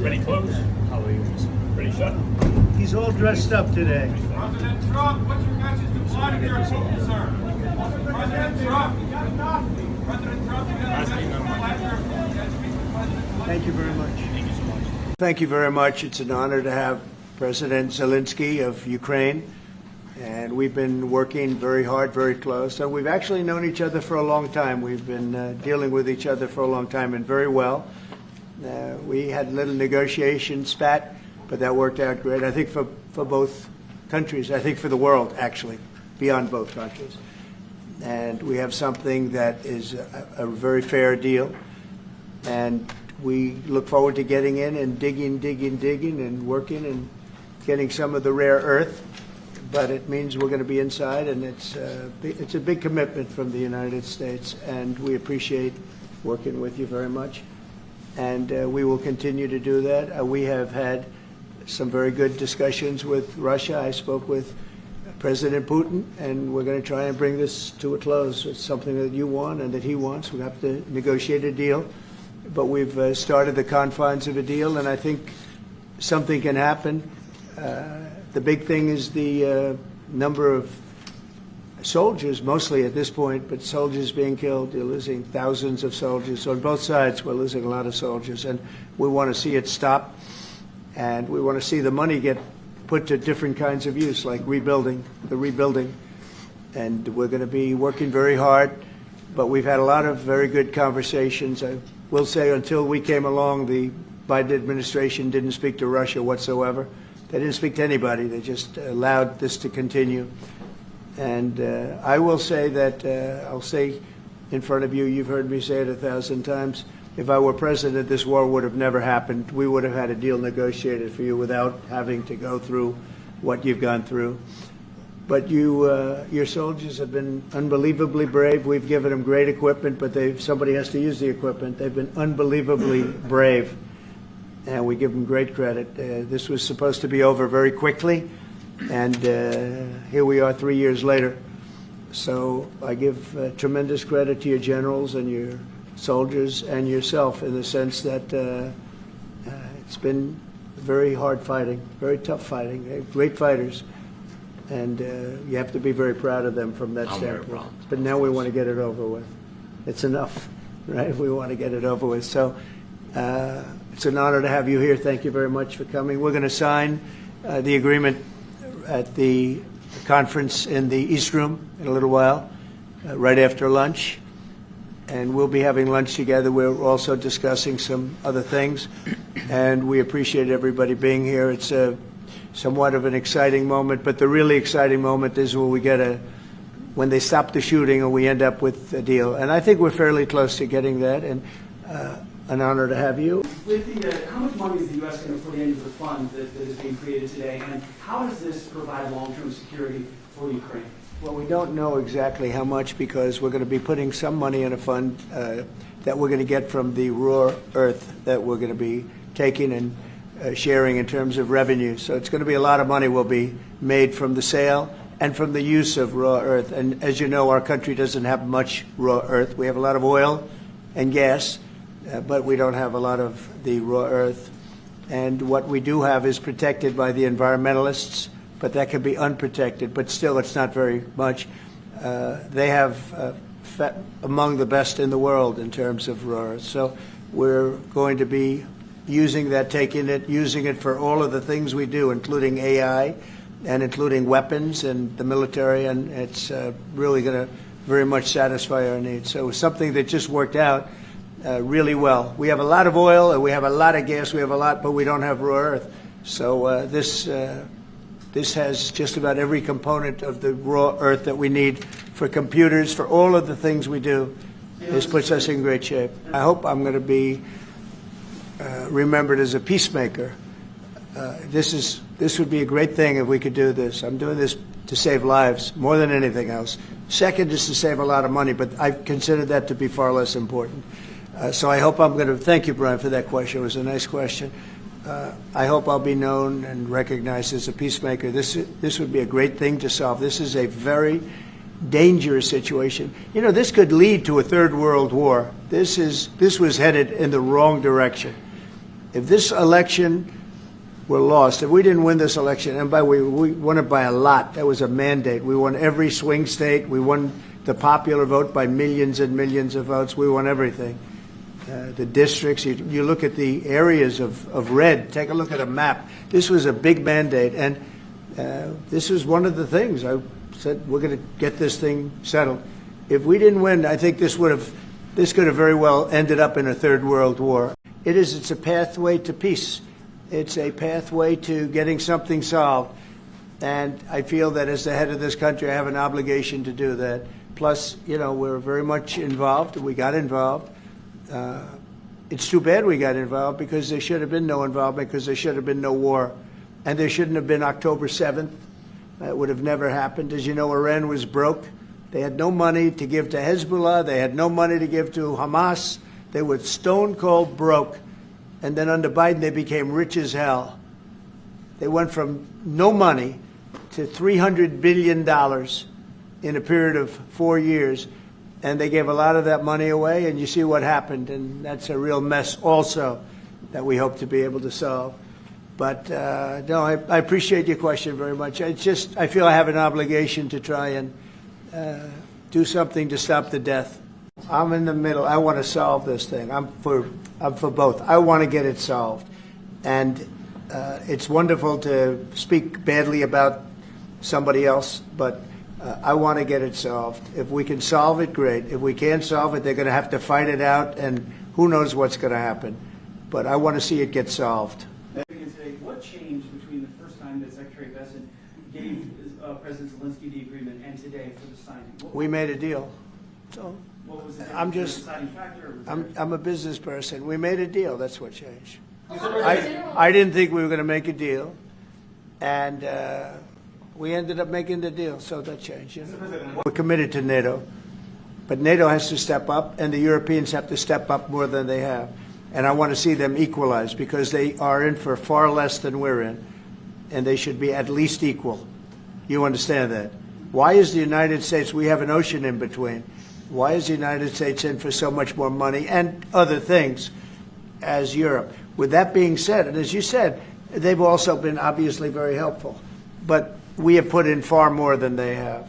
Ready close? How are you? Ready shut? He's all dressed up today. President Trump, what's your message to Vladimir Putin, sir? President Trump. President Trump, you got a message to Vladimir Putin. Thank you very much. Thank you so much. Thank you very much. It's an honor to have President Zelensky of Ukraine. And we've been working very hard, very close. So we've actually known each other for a long time. We've been dealing with each other for a long time and very well. We had a little negotiation spat, but that worked out great. I think for both countries, I think for the world, actually, beyond both countries. And we have something that is a very fair deal. And we look forward to getting in and digging and working and getting some of the rare earth. But it means we're going to be inside, and it's a big commitment from the United States, and we appreciate working with you very much. And we will continue to do that. We have had some very good discussions with Russia. I spoke with President Putin, and we're going to try and bring this to a close. It's something that you want and that he wants. We have to negotiate a deal, but we've started the confines of a deal, and I think something can happen. The big thing is the number of soldiers, mostly at this point, but soldiers being killed. You're losing thousands of soldiers. On both sides, we're losing a lot of soldiers, and we want to see it stop, and we want to see the money get put to different kinds of use, like rebuilding, and we're going to be working very hard, but we've had a lot of very good conversations. I will say until we came along, the Biden administration didn't speak to Russia whatsoever. They didn't speak to anybody. They just allowed this to continue. And I will say that, I'll say in front of you, you've heard me say it 1,000 times, if I were president, this war would have never happened. We would have had a deal negotiated for you without having to go through what you've gone through. But your soldiers have been unbelievably brave. We've given them great equipment, but somebody has to use the equipment. They've been unbelievably brave. And we give them great credit. This was supposed to be over very quickly, and here we are 3 years later. So I give tremendous credit to your generals and your soldiers and yourself in the sense that it's been very hard fighting, very tough fighting, great fighters, and you have to be very proud of them from that standpoint. But now we want to get it over with. It's enough, right? We want to get it over with. So. It's an honor to have you here. Thank you very much for coming. We're going to sign the agreement at the conference in the East Room in a little while, right after lunch. And we'll be having lunch together. We're also discussing some other things. And we appreciate everybody being here. It's somewhat of an exciting moment, but the really exciting moment is when they stop the shooting or we end up with a deal. And I think we're fairly close to getting that. And an honor to have you. With how much money is the U.S. going to put into the fund that is being created today, and how does this provide long-term security for Ukraine? Well, we don't know exactly how much because we're going to be putting some money in a fund that we're going to get from the raw earth that we're going to be taking and sharing in terms of revenue. So it's going to be a lot of money will be made from the sale and from the use of raw earth. And as you know, our country doesn't have much raw earth. We have a lot of oil and gas, but we don't have a lot of the raw earth. And what we do have is protected by the environmentalists, but that can be unprotected. But still, it's not very much. They have among the best in the world in terms of raw earth. So we're going to be using that, using it for all of the things we do, including AI and including weapons and the military, and it's really going to very much satisfy our needs. So it was something that just worked out really well. We have a lot of oil and we have a lot of gas. We have a lot, but we don't have raw earth. So this has just about every component of the raw earth that we need for computers, for all of the things we do. This puts us in great shape. I hope I'm going to be remembered as a peacemaker. This would be a great thing if we could do this. I'm doing this to save lives more than anything else. Second is to save a lot of money, but I consider that to be far less important. So I hope I'm going to thank you, Brian, for that question. It was a nice question. I hope I'll be known and recognized as a peacemaker. This would be a great thing to solve. This is a very dangerous situation. You know, this could lead to a third world war. This was headed in the wrong direction. If this election were lost, if we didn't win this election, and by the way, we won it by a lot. That was a mandate. We won every swing state. We won the popular vote by millions and millions of votes. We won everything. The districts, you look at the areas of red, take a look at a map. This was a big mandate, and this was one of the things. I said, we're going to get this thing settled. If we didn't win, I think this could have very well ended up in a third world war. It's a pathway to peace. It's a pathway to getting something solved. And I feel that as the head of this country, I have an obligation to do that. Plus, we're very much involved. We got involved. It's too bad we got involved because there should have been no involvement, because there should have been no war. And there shouldn't have been October 7th. That would have never happened. As you know, Iran was broke. They had no money to give to Hezbollah. They had no money to give to Hamas. They were stone cold broke. And then under Biden, they became rich as hell. They went from no money to $300 billion in a period of 4 years. And they gave a lot of that money away, and you see what happened. And that's a real mess also that we hope to be able to solve. But, no, I appreciate your question very much. I feel I have an obligation to try and do something to stop the death. I'm in the middle. I want to solve this thing. I'm for both. I want to get it solved. And it's wonderful to speak badly about somebody else, but I want to get it solved. If we can solve it, great. If we can't solve it, they're going to have to fight it out, and who knows what's going to happen. But I want to see it get solved. What changed between the first time that Secretary Bessent gave President Zelensky the agreement and today for the signing? We made a deal. So what was the deciding factor? I'm a business person. We made a deal. That's what changed. I didn't think we were going to make a deal, and we ended up making the deal, so that changed. We're committed to NATO, but NATO has to step up, and the Europeans have to step up more than they have. And I want to see them equalize, because they are in for far less than we're in, and they should be at least equal. You understand that? Why is the United States, we have an ocean in between, why is the United States in for so much more money and other things as Europe? With that being said, and as you said, they've also been obviously very helpful, but we have put in far more than they have,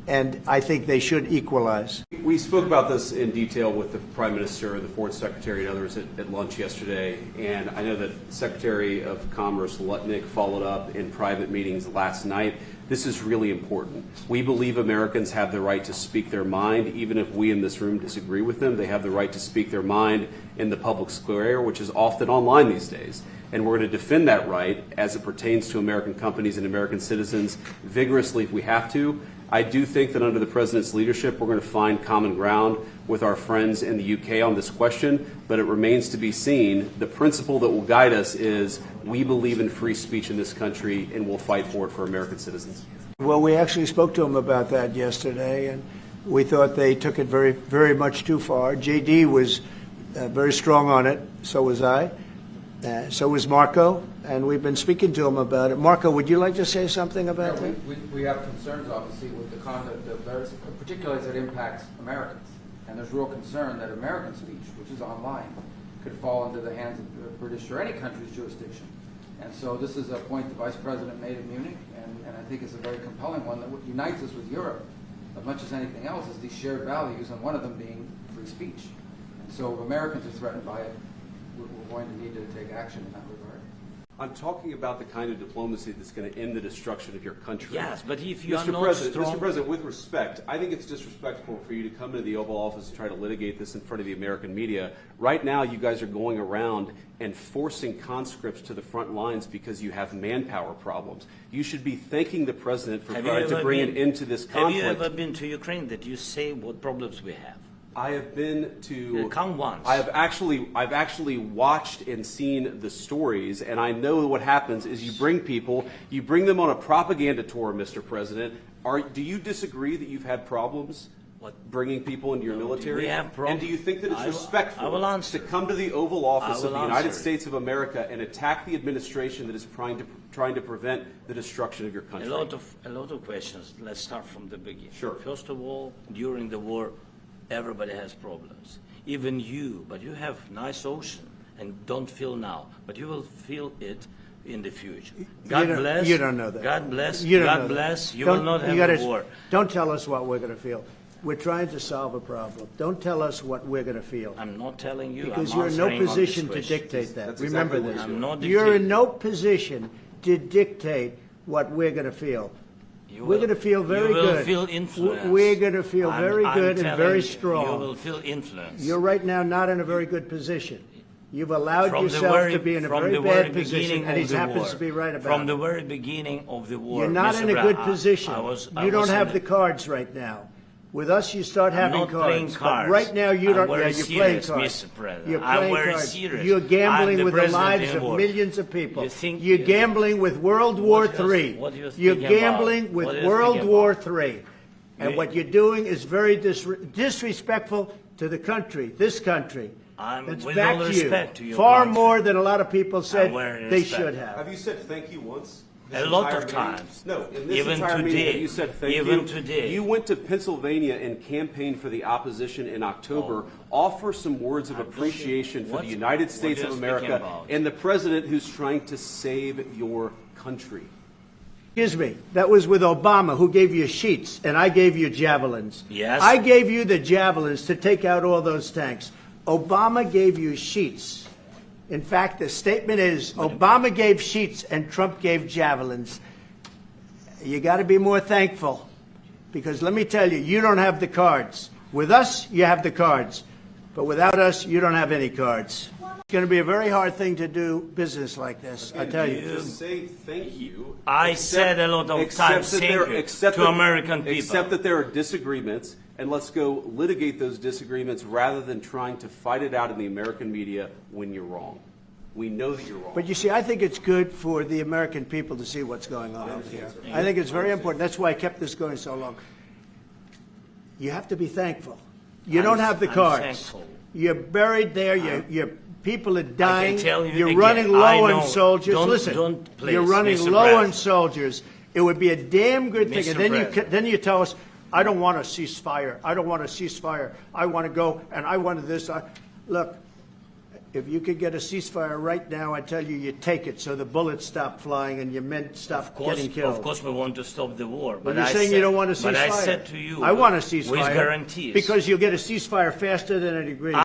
and I think they should equalize. We spoke about this in detail with the Prime Minister, the Foreign Secretary, and others at lunch yesterday, and I know that Secretary of Commerce Lutnick followed up in private meetings last night. This is really important. We believe Americans have the right to speak their mind, even if we in this room disagree with them. They have the right to speak their mind in the public square, which is often online these days. And we're going to defend that right as it pertains to American companies and American citizens vigorously if we have to. I do think that under the President's leadership, we're going to find common ground with our friends in the UK on this question, but it remains to be seen. The principle that will guide us is we believe in free speech in this country, and we'll fight for it for American citizens. Well, we actually spoke to them about that yesterday, and we thought they took it very, very much too far. JD was very strong on it, so was I. So was Marco, and we've been speaking to him about it. Marco, would you like to say something about that? We have concerns, obviously, with the conduct of those, particularly as it impacts Americans. And there's real concern that American speech, which is online, could fall into the hands of the British or any country's jurisdiction. And so this is a point the Vice President made in Munich, and I think it's a very compelling one that unites us with Europe as much as anything else is these shared values, and one of them being free speech. And so if Americans are threatened by it, we're going to need to take action in that regard. I'm talking about the kind of diplomacy that's going to end the destruction of your country. Yes, but if you are Mr. not President, strong... Mr. President, with respect, I think it's disrespectful for you to come into the Oval Office and try to litigate this in front of the American media. Right now, you guys are going around and forcing conscripts to the front lines because you have manpower problems. You should be thanking the President for trying to bring an end to this conflict. Have you ever been to Ukraine that you say what problems we have? I have been to. Come once. I've actually watched and seen the stories, and I know what happens is you bring them on a propaganda tour, Mr. President. Do you disagree that you've had problems bringing people into your military? We have problems. And do you think that it's respectful to come to the Oval Office of the United States of America and attack the administration that is trying to prevent the destruction of your country? A lot of questions. Let's start from the beginning. Sure. First of all, during the war, everybody has problems. Even you, but you have nice ocean, and don't feel now, but you will feel it in the future. God bless. You don't know that. God bless. You don't know God that. bless. You Don't- will not you have gotta- a war. Don't tell us what we're going to feel. We're trying to solve a problem. Don't tell us what we're going to feel. I'm not telling you. Because I'm you're in no answering on this position to question. dictate that. That's Remember exactly what this. you're I'm not You're in dictating. no position to dictate what we're going to feel. You We're will- going to feel very you will good. feel influence. We're going to feel very I'm good and telling very you, strong. You will feel influence. You're right now not in a very good position. You've allowed From the yourself very- to be in a from very the bad very position, beginning and he of the happens war. to be right about From it. the very beginning of the war. You're not Mr. in a Brown, good position. I was don't have in the cards right now. With us, you start I'm having not cards. playing But cards. right now, you I'm don't. very You're playing serious, cards. Mr. President. You're I'm playing very cards. serious. You're gambling I'm the with the president lives in of war. millions of people. You think- You're gambling with World War What do you- III. what do you You're think about? gambling with What do you World think War about? III. And You- what you're doing is very disrespectful to the country, this country. That's with back all to you. respect to your Far country. more than a lot of people said very they respect. should have. Have you said thank you once? A lot of Entire meeting? times. No, in this Even entire meeting, today. have you said thank Even you? today. You went to Pennsylvania and campaigned for the opposition in October. Offer some words of appreciation for what- the United what States you're of speaking America about. and the president who's trying to save your country. Excuse me, that was with Obama, who gave you sheets, and I gave you javelins. Yes. I gave you the javelins to take out all those tanks. Obama gave you sheets. In fact, the statement is Obama gave sheets and Trump gave javelins. You got to be more thankful, because let me tell you, you don't have the cards. With us, you have the cards, but without us, you don't have any cards. It's going to be a very hard thing to do business like this, I tell you. Just say thank you. I said a lot of times thank you to American people. Except that there are disagreements, and let's go litigate those disagreements rather than trying to fight it out in the American media when you're wrong. We know that you're wrong. But you see, I think it's good for the American people to see what's going on over here. I think it's very important. That's why I kept this going so long. You have to be thankful. You don't have the I'm cards. thankful. You're buried there. Your people are dying. tell you You're again, running I low know. on soldiers. Don't- Listen, don't please, you're running Mr. low on President. soldiers. It would be a damn good thing. Mr. And President. then you tell us, I don't want a ceasefire. I don't want a ceasefire. I want to go, and I wanted this. Look, if you could get a ceasefire right now, I tell you, you take it so the bullets stop flying and your men stop getting killed. Of course, we want to stop the war. But But you're I saying said, you don't want a ceasefire. But I said to you, I want a ceasefire. with guarantees. Because you'll get a ceasefire faster than an agreement.